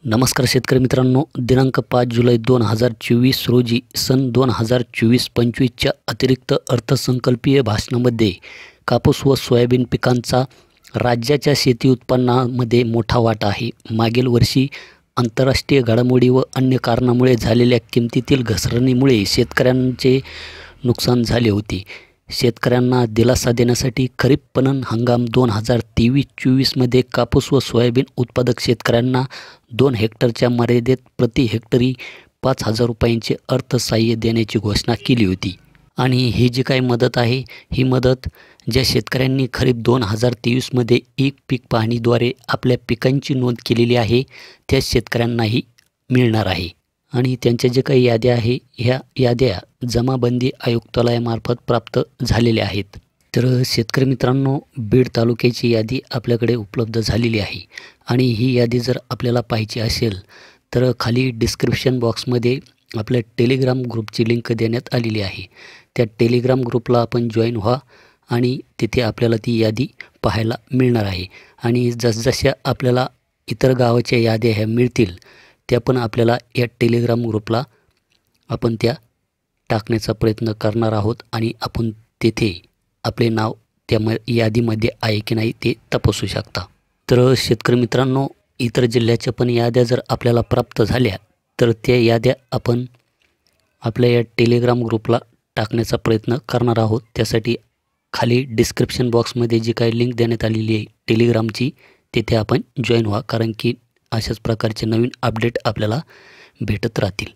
नमस्कार शेतकरी मित्रांनो, दिनांक 5 जुलै 2024 रोजी सन 2024-25च्या अतिरिक्त अर्थसंकल्पीय भाषणामध्ये कापूस व सोयाबीन पिकांचा राज्याच्या शेती उत्पन्नामध्ये मोठा वाटा आहे. मागील वर्षी आंतरराष्ट्रीय घडामोडी व अन्य कारणामुळे झालेल्या किमतीतील घसरणीमुळे शेतकऱ्यांचे नुकसान झाले होते. शेतकऱ्यांना दिलासा देण्यासाठी खरीप पणन हंगाम 2023-24मध्ये कापूस व सोयाबीन उत्पादक शेतकऱ्यांना 2 हेक्टरच्या मर्यादेत प्रति हेक्टरी 5,000 रुपयांचे अर्थसहाय्य देण्याची घोषणा केली होती. आणि ही जी काही मदत आहे, ही मदत ज्या शेतकऱ्यांनी खरीप 2023मध्ये एक पीक पाहणीद्वारे आपल्या पिकांची नोंद केलेली आहे, त्या शेतकऱ्यांनाही मिळणार आहे. आणि त्यांच्या जे काही याद्या आहे, ह्या याद्या जमाबंदी आयुक्तालयामार्फत प्राप्त झालेल्या आहेत. तर शेतकरी मित्रांनो, बीड तालुक्याची यादी आपल्याकडे उपलब्ध झालेली आहे. आणि ही यादी जर आपल्याला पाहायची असेल तर खाली डिस्क्रिप्शन बॉक्समध्ये आपल्या टेलिग्राम ग्रुपची लिंक देण्यात आलेली आहे. त्या टेलिग्राम ग्रुपला आपण जॉईन व्हा आणि तिथे आपल्याला ती यादी पाहायला मिळणार आहे. आणि जसजशा आपल्याला इतर गावाच्या याद्या ह्या मिळतील, त्या पण आपल्याला या टेलिग्राम ग्रुपला आपण त्या टाकण्याचा प्रयत्न करणार आहोत. आणि आपण तेथे आपले नाव त्या यादीमध्ये आहे की नाही ते तपासू शकता. तर शेतकरी मित्रांनो, इतर जिल्ह्याच्या पण याद्या जर आपल्याला प्राप्त झाल्या तर त्या याद्या आपण आपल्या या टेलिग्राम ग्रुपला टाकण्याचा प्रयत्न करणार आहोत. त्यासाठी खाली डिस्क्रिप्शन बॉक्समध्ये जी काही लिंक देण्यात आलेली आहे टेलिग्रामची, तिथे आपण जॉईन व्हा. कारण की अशाच प्रकारचे नवीन अपडेट आपल्याला भेटत राहतील.